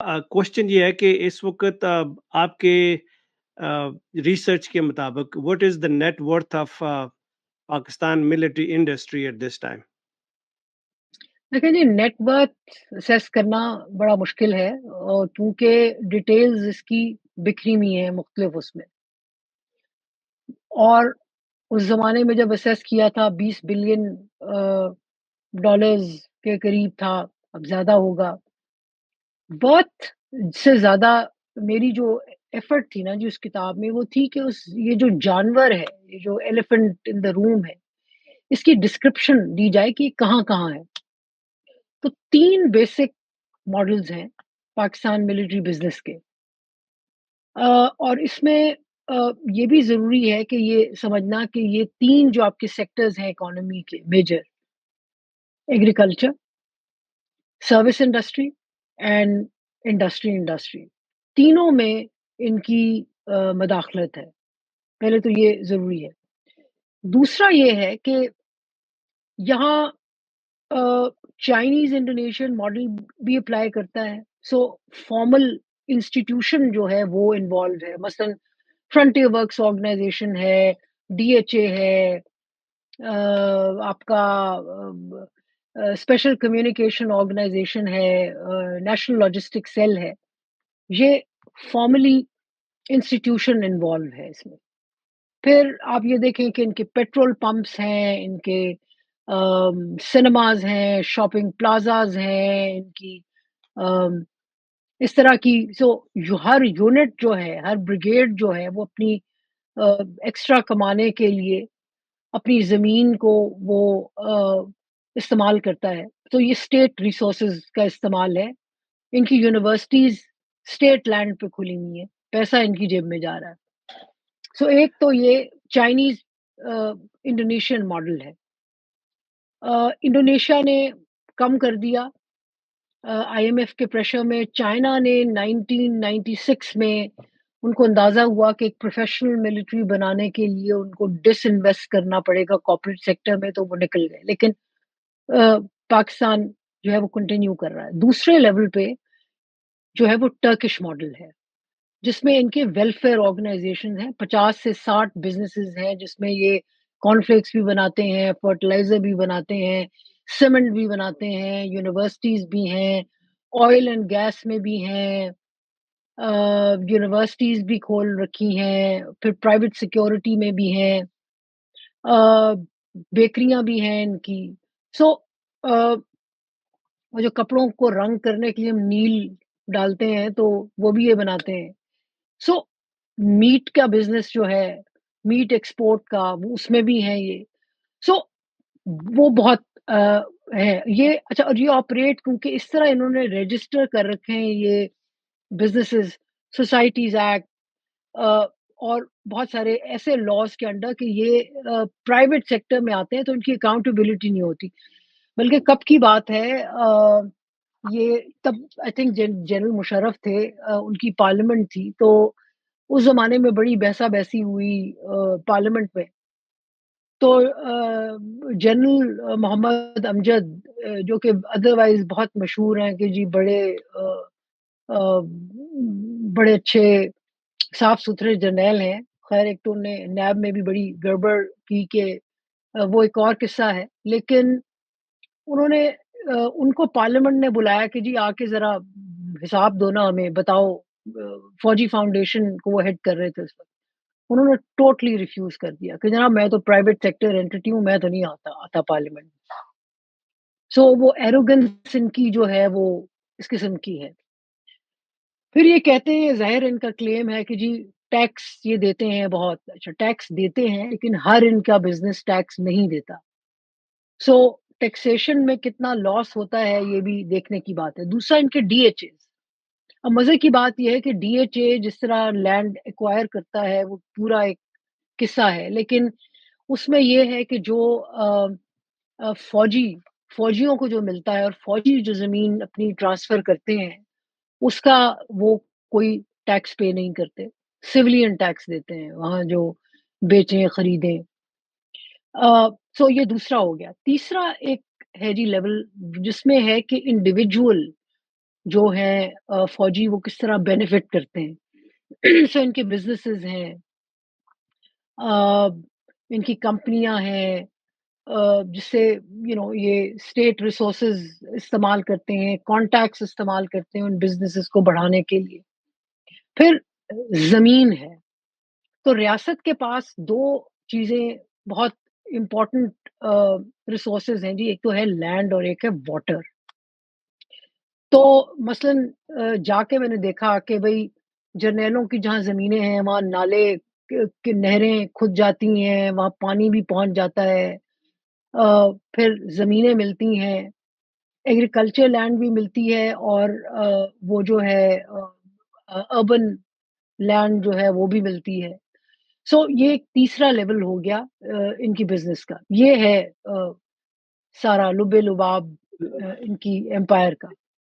Question ये है कि इस वक्त आपके रिसर्च के मुताबिक what is the net worth of Pakistan military industry at this time? देखिए जी, नेट वर्थ असेस करना बड़ा मुश्किल है और क्योंकि डिटेल्स इसकी बिखरी हुई हैं मुख्तलिफ उसमें। और उस ज़माने में जब असेस किया था 20 बिलियन डॉलर्स के करीब था, अब ज़्यादा होगा। बर्थ से ज़्यादा मेरी जो एफर्ट थी ना जी उस किताब में, वो थी कि उस ये जो जानवर है, ये जो एलिफेंट इन द रूम है, इसकी डिस्क्रिप्शन दी जाए कि कहाँ-कहाँ है। तो 3 बेसिक मॉडल्स हैं पाकिस्तान मिलिट्री बिज़नेस के। और इसमें ये भी ज़रूरी है कि ये समझना कि ये 3 जो आपके सेक्टर्स हैं इकोनॉमी के major, agriculture, service industry and industry, तीनों में इनकी मदाखलत है। पहले तो ये ज़रूरी है। दूसरा ये है कि यहाँ चाइनीज़ इंडोनेशियन मॉडल भी अप्लाई करता है। सो फॉर्मल इंस्टीट्यूशन जो है वो इन्वॉल्व है। मसलन फ्रंटियर वर्क्स ऑर्गेनाइजेशन है, डीएचए है, आपका स्पेशल कम्युनिकेशन ऑर्गेनाइजेशन है, नेशनल लॉजिस्टिक सेल है। ये फॉर्मली इंस्टीट्यूशन इन्वॉल्व है इसमें। फिर आप ये देखें कि इनके पेट्रोल पंप्स हैं, इनके सिनेमाज़ हैं, शॉपिंग प्लाज़ाज़ हैं, इनकी अम, इस तरह की हर यूनिट जो है, हर ब्रिगेड जो है वो अपनी एक्स्ट्रा कमाने के लिए अपनी ज़मीन को वो इस्तेमाल करता है। तो ये स्टेट रिसोर्सेज़ का इस्तेमाल है। इनकी यूनिवर्सिटीज़ स्टेट लैंड पे खुली हुई हैं, पैसा इनकी जेब में जा रहा है। एक तो ये चाइनीज़ इंडोनेशियन मॉडल है। इंडोनेशिया ने कम कर दिया आईएमएफ के प्रेशर में। चाइना ने 1996 में उनको अंदाज़ा हुआ कि एक प्रोफ़ेशनल मिलिट्री बनाने के लिए उनको डिसइन्वेस्ट करना पड़ेगा कॉर्पोरेट सेक्टर में, तो वो निकल गए। लेकिन अ, पाकिस्तान जो है वो कंटिन्यू कर रहा है। दूसरे लेवल पे जो है वो टर्किश मॉडल है, जिसमें इनके वेलफेयर ऑर्गेनाइजेशन हैं, 50 से 60 बिज़नेसेस हैं जिसमें ये कॉर्नफ्लेक्स भी बनाते हैं, फर्टिलाइज़र भी बनाते हैं, सीमेंट भी बनाते हैं, यूनिवर्सिटीज़ भी हैं, ऑयल एंड गैस में भी हैं, यूनिवर्सिटीज़ भी खोल रखी हैं, फिर प्राइवेट सिक्योरिटी में भी हैं, अ, बेकरियाँ भी हैं इनकी। सो अ, वो जो कपड़ों को रंग करने के लिए हम नील डालते हैं, तो वो भी ये बनाते हैं। सो मीट का बिज़नेस जो है, मीट एक्सपोर्ट का, वो उसमें भी है ये। सो वो बहुत है। ये अच्छा, और ये ऑपरेट क्योंकि इस तरह इन्होंने रजिस्टर कर रखे हैं ये बिज़नेसेस, सोसाइटीज़ एक्ट और बहुत सारे ऐसे लॉज़ के अंडर कि ये प्राइवेट सेक्टर में आते हैं तो इनकी अकाउंटेबिलिटी नहीं होती। बल्कि कब की बात है, ये तब आई थिंक जनरल मुशर्रफ थे, उनकी पार्लियामेंट थी, तो उस ज़माने में बड़ी बहसा-बहसी हुई पार्लियामेंट में। तो जनरल मोहम्मद अमजद, जो कि अदरवाइज़ बहुत मशहूर हैं कि जी अ, बड़े अच्छे साफ-सुथरे जर्नैल हैं। ख़ैर एक तो उन्हें नैब में भी बड़ी गड़बड़ की कि वो एक और किस्सा है। लेकिन उन्होंने उनको पार्लियामेंट ने बुलाया कि जी आके ज़रा हिसाब दो ना हमें, बताओ। फौजी फाउंडेशन को वो हेड कर रहे थे उस वक़्त। उन्होंने टोटली रिफ्यूज़ कर दिया कि जनाब मैं तो प्राइवेट सेक्टर एंटिटी हूँ, मैं तो नहीं आता पार्लियामेंट में। वो एरोगेंस इनकी जो है वो इस किस्म की है। फिर ये कहते हैं, ज़ाहिर इनका क्लेम है कि जी टैक्स ये देते हैं बहुत। अच्छा, टैक्स देते हैं लेकिन हर इनका बिज़नेस टैक्स नहीं देता। सो टैक्सेशन में कितना लॉस होता है ये भी देखने की बात है। दूसरा इनके डीएचएज़। अब मज़े की बात ये है कि डीएचए जिस तरह लैंड एक्वायर करता है वो पूरा एक किस्सा है। लेकिन उसमें ये है कि जो फौजियों को जो मिलता है और फौजी जो ज़मीन अपनी ट्रांसफ़र करते हैं, उसका वो कोई टैक्स पे नहीं करते। सिविलियन टैक्स देते हैं, वहाँ जो बेचें, खरीदें। ये दूसरा हो गया। तीसरा एक है जी लेवल, जिसमें है कि इंडिविजुअल جو ہیں فوجی وہ کس طرح بینیفٹ کرتے ہیں۔ سو ان کے بزنسز ہیں، آ، ان کی کمپنیاں ہیں، جس سے یہ اسٹیٹ ریسورسز استعمال کرتے ہیں، کانٹیکٹس استعمال کرتے ہیں ان بزنسز کو بڑھانے کے لیے۔ پھر زمین ہے، تو ریاست کے پاس 2 چیزیں بہت امپورٹنٹ ریسورسز ہیں جی، ایک تو ہے لینڈ اور ایک ہے واٹر۔ تو مثلاً جا کے میں نے دیکھا کہ بھئی جرنیلوں کی جہاں زمینیں ہیں وہاں نالے کی نہریں کھد جاتی ہیں، وہاں پانی بھی پہنچ جاتا ہے، پھر زمینیں ملتی ہیں، ایگریکلچر لینڈ بھی ملتی ہے، اور وہ جو ہے اربن لینڈ جو ہے وہ بھی ملتی ہے۔ سو یہ ایک تیسرا لیول ہو گیا ان کی بزنس کا۔ یہ ہے سارا لب لباب ان کی ایمپائر کا۔